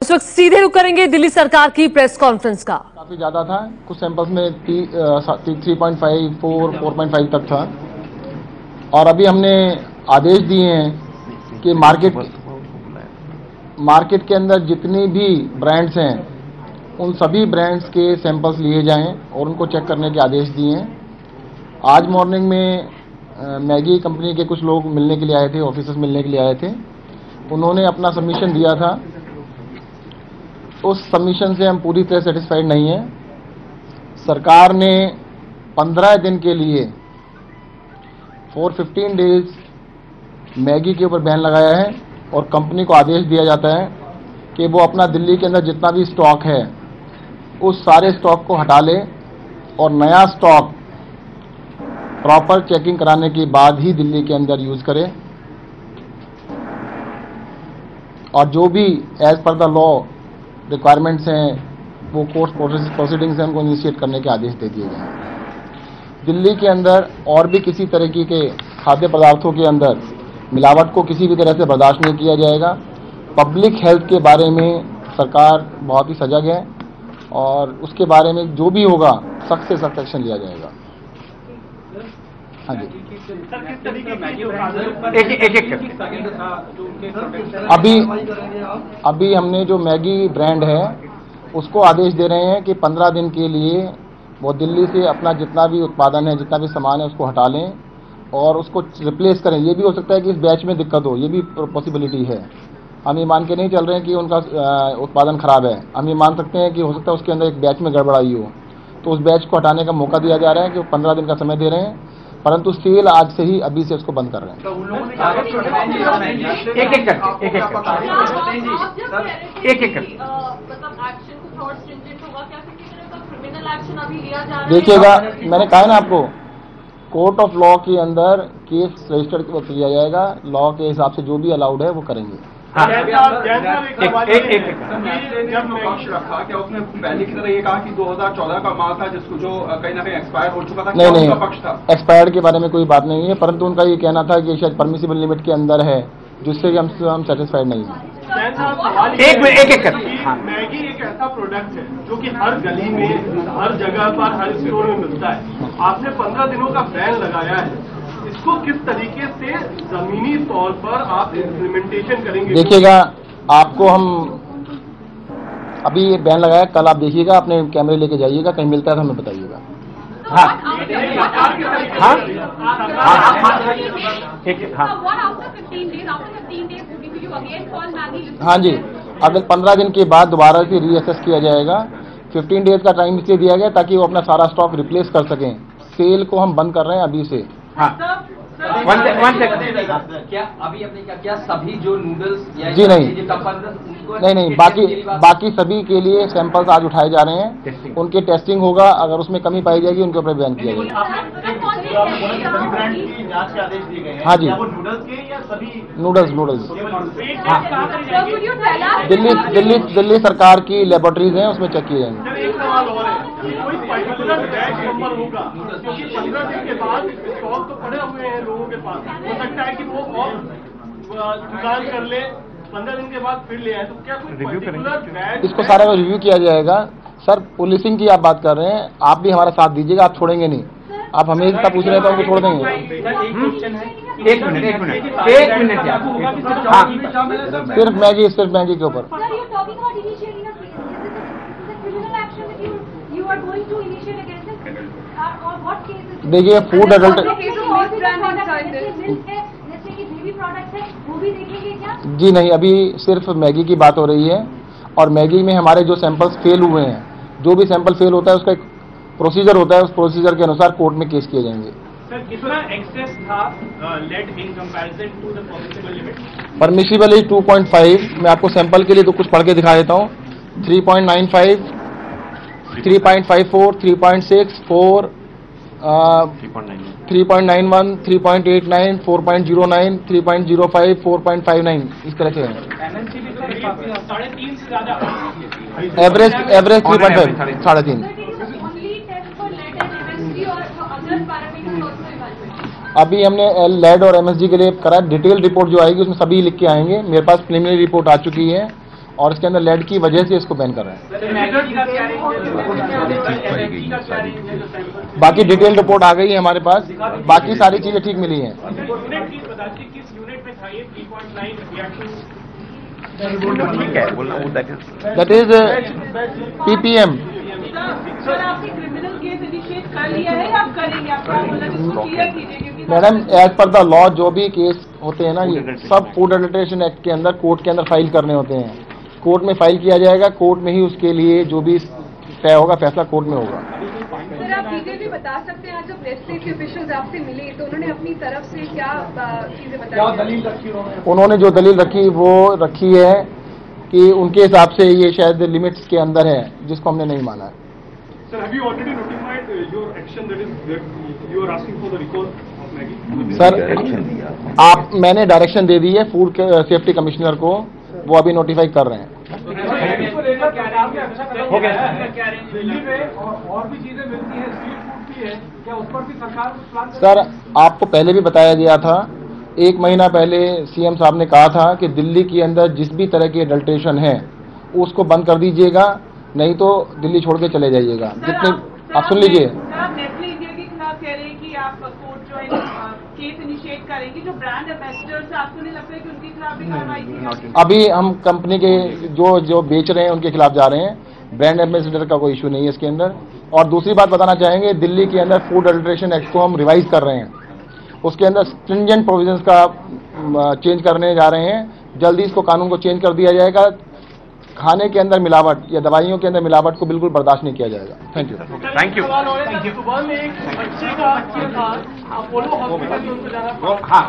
इस वक्त सीधे रुख करेंगे दिल्ली सरकार की प्रेस कॉन्फ्रेंस का। काफी ज्यादा था, कुछ सैंपल्स में 3.5, 4.5 तक था। और अभी हमने आदेश दिए हैं कि मार्केट के अंदर जितनी भी ब्रांड्स हैं उन सभी ब्रांड्स के सैंपल्स लिए जाएं और उनको चेक करने के आदेश दिए हैं। आज मॉर्निंग में मैगी कंपनी के कुछ लोग मिलने के लिए आए थे, ऑफिसर्स मिलने के लिए आए थे। उन्होंने अपना सबमिशन दिया था। उस सबमिशन से हम पूरी तरह सेटिस्फाइड नहीं हैं। सरकार ने 15 दिन के लिए फॉर 15 डेज मैगी के ऊपर बैन लगाया है और कंपनी को आदेश दिया जाता है कि वो अपना दिल्ली के अंदर जितना भी स्टॉक है उस सारे स्टॉक को हटा ले और नया स्टॉक प्रॉपर चेकिंग कराने के बाद ही दिल्ली के अंदर यूज करे। और जो भी as per the law requirements हैं वो कोर्ट प्रोसीडिंग्स हैं उनको इनिशिएट करने के आदेश दे दिए गए हैं। दिल्ली के अंदर और भी किसी तरीके के खाद्य पदार्थों के अंदर मिलावट को किसी भी तरह से बर्दाश्त नहीं किया जाएगा। पब्लिक हेल्थ के बारे में सरकार बहुत ही सजग है और उसके बारे में जो भी होगा सख्त से सख्त एक्शन लिया जाएगा। हाँ जी, अभी हमने जो मैगी ब्रांड है उसको आदेश दे रहे हैं कि 15 दिन के लिए वो दिल्ली से अपना जितना भी उत्पादन है, जितना भी सामान है उसको हटा लें और उसको रिप्लेस करें। ये भी हो सकता है कि इस बैच में दिक्कत हो, ये भी पॉसिबिलिटी है। हम ये मान के नहीं चल रहे हैं कि उनका उत्पादन खराब है। हम ये मान सकते हैं कि हो सकता है उसके अंदर एक बैच में गड़बड़ आई हो, तो उस बैच को हटाने का मौका दिया जा रहा है कि वो 15 दिन का समय दे रहे हैं, परंतु सेल आज से ही अभी से उसको बंद कर रहे हैं। देखिएगा, मैंने कहा ना आपको, कोर्ट ऑफ लॉ के अंदर केस रजिस्टर किया जाएगा। लॉ के हिसाब से जो भी अलाउड है वो करेंगे। जब पक्ष रखा क्या उसने पहले की तरह ये कहा कि 2014 का माल था जिसको जो कहीं ना कहीं एक्सपायर हो चुका था? नहीं, पक्ष था एक्सपायर्ड के बारे में कोई बात नहीं है, परंतु उनका ये कहना था कि शायद परमिसिबल लिमिट के अंदर है, जिससे कि हम सेटिस्फाइड नहीं हैं। मैगी एक ऐसा प्रोडक्ट है जो कि हर गली में, हर जगह पर, हर स्टोर में मिलता है। आपने 15 दिनों का बैन लगाया है, इसको किस तरीके से जमीनी तौर पर आप इम्प्लीमेंटेशन करेंगे? देखिएगा, आपको हम अभी ये बैन लगाया, कल आप देखिएगा, अपने कैमरे लेके जाइएगा, कहीं मिलता है तो हमें बताइएगा। हाँ जी, अगर 15 दिन के बाद दोबारा से रीअसेस किया जाएगा। 15 डेज का टाइम इसलिए दिया गया ताकि वो अपना सारा स्टॉक रिप्लेस कर सकें। सेल को हम बंद कर रहे हैं अभी से। हाँ, क्या अभी आपने क्या किया? सभी जो नूडल्स जी नहीं, बाकी सभी के लिए सैंपल्स आज उठाए जा रहे हैं, उनके टेस्टिंग होगा। अगर उसमें कमी पाई जाएगी उनके ऊपर बैन किया जाएगा। हाँ जी, नूडल्स दिल्ली सरकार की लेबोरेटरीज हैं, उसमें चेक किए जाएंगे। एक सवाल और है, कोई पर्टिकुलर बैच नंबर होगा क्योंकि 15 दिन के बाद स्टॉक तो पड़े हुए हैं लोगों के पास, हो सकता है कि वो और जुगाड़ कर ले, 15 दिन के बाद फिर ले आए, तो क्या कोई पर्टिकुलर बैच? इसको सारा रिव्यू किया जाएगा। सर, पुलिसिंग की आप बात कर रहे हैं, आप भी हमारा साथ दीजिएगा, आप छोड़ेंगे नहीं। आप हमें इतना पूछ रहे हैं तो हमको छोड़ देंगे। एक मिनट सिर्फ मैगी के ऊपर। देखिए, फूड एडल्ट जी नहीं, अभी सिर्फ मैगी की बात हो रही है और मैगी में हमारे जो सैंपल्स फेल हुए हैं, जो भी सैंपल फेल होता है उसका एक प्रोसीजर होता है, उस प्रोसीजर के अनुसार कोर्ट में केस किए जाएंगे। सर, कितना एक्सेस था lead in comparison to the permissible limit? Permissible is 2.5। मैं आपको सैंपल के लिए तो कुछ पढ़ के दिखा देता हूँ। 3.95, 3.54, 3.6, 4, 3.91, 3.89, 4.09, 3.05, 4.59, इस तरह से है। 3.5 से ज्यादा एवरेज 3.5, 3.5। अभी हमने लेड और एमएसजी के लिए करा। डिटेल रिपोर्ट जो आएगी उसमें सभी लिख के आएंगे। मेरे पास प्रिलिमिनरी रिपोर्ट आ चुकी है और इसके अंदर लेड की वजह से इसको बैन कर रहे हैं। बाकी डिटेल रिपोर्ट आ गई है हमारे पास, बाकी सारी चीजें ठीक मिली हैं। That is PPM। सर आपने क्रिमिनल केस इनिशिएट कर लिया है या आप करेंगे? आप क्या बोलना जिसको क्लियर कीजिए, क्योंकि madam as per the law जो भी केस होते हैं ना, ये सब फूड एडल्ट्रेशन एक्ट के अंदर कोर्ट के अंदर फाइल करने होते हैं। कोर्ट में फाइल किया जाएगा, कोर्ट में ही उसके लिए जो भी तय होगा फैसला कोर्ट में होगा। सर आप चीजें भी बता सकते हैं, आज जब रेस्ट्री के ऑफिशियल्स आपसे मिले तो उन्होंने अपनी तरफ से क्या चीजें बताई? उन्होंने जो दलील रखी वो रखी है कि उनके हिसाब से ये शायद लिमिट्स के अंदर है, जिसको हमने नहीं माना है। Sir, have you already notified your action that is that you are asking for the recall of Maggie? Sir मैंने डायरेक्शन दे दी है फूड सेफ्टी कमिश्नर को, वो अभी नोटिफाई कर रहे हैं। हो गया। दिल्ली में और भी चीजें मिलती हैं, स्ट्रीट फूड भी है, क्या उस पर भी सरकार प्लान? सर आपको पहले भी बताया गया था, 1 महीना पहले CM साहब ने कहा था कि दिल्ली के अंदर जिस भी तरह की एडल्ट्रेशन है उसको बंद कर दीजिएगा, नहीं तो दिल्ली छोड़ के चले जाइएगा। जितने आप सुन लीजिए। आप नेस्ले इंडिया के खिलाफ कह रहे हैं कि आप कोर्ट जो है केस इनिशिएट करेंगे, जो ब्रांड एम्बेसडर्स आपको नहीं लगता है कि उनके खिलाफ भी कार्रवाई की जाएगी? अभी हम कंपनी के जो बेच रहे हैं उनके खिलाफ जा रहे हैं, ब्रांड एम्बेसडर का कोई इशू नहीं है इसके अंदर। और दूसरी बात बताना चाहेंगे, दिल्ली के अंदर फूड एडल्ट्रेशन एक्ट को हम रिवाइज कर रहे हैं, उसके अंदर स्ट्रिंजेंट प्रोविजंस का चेंज करने जा रहे हैं। जल्दी इसको कानून को चेंज कर दिया जाएगा। खाने के अंदर मिलावट या दवाइयों के अंदर मिलावट को बिल्कुल बर्दाश्त नहीं किया जाएगा। Thank you. Thank you. सुबह में एक बच्चे का था, अपोलो हॉस्पिटल में उनको जाना।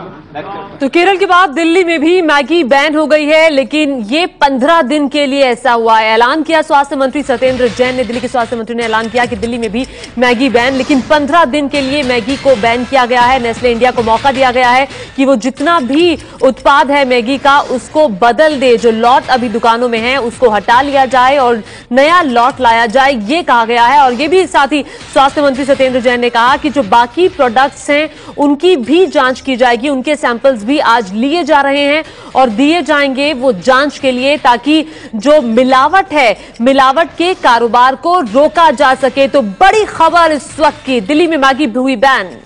तो केरल के बाद दिल्ली में भी मैगी बैन हो गई है, लेकिन ये 15 दिन के लिए ऐसा हुआ है। ऐलान किया स्वास्थ्य मंत्री सत्येंद्र जैन ने, दिल्ली के स्वास्थ्य मंत्री ने ऐलान किया कि दिल्ली में भी मैगी बैन, लेकिन 15 दिन के लिए मैगी को बैन किया गया है। नेस्ले इंडिया को मौका दिया गया है कि वो जितना भी उत्पाद है मैगी का उसको बदल दे, जो लॉट अभी दुकानों में है उसको हटा लिया जाए और नया लॉट लाया जाए, ये कहा गया है। और ये भी साथ ही स्वास्थ्य मंत्री सत्येंद्र जैन ने कहा कि जो बाकी प्रोडक्ट्स हैं उनकी भी जांच की जाएगी, उनके सैंपल्स भी आज लिए जा रहे हैं और दिए जाएंगे वो जांच के लिए, ताकि जो मिलावट है, मिलावट के कारोबार को रोका जा सके। तो बड़ी खबर इस वक्त की, दिल्ली में मैगी हुई बैन।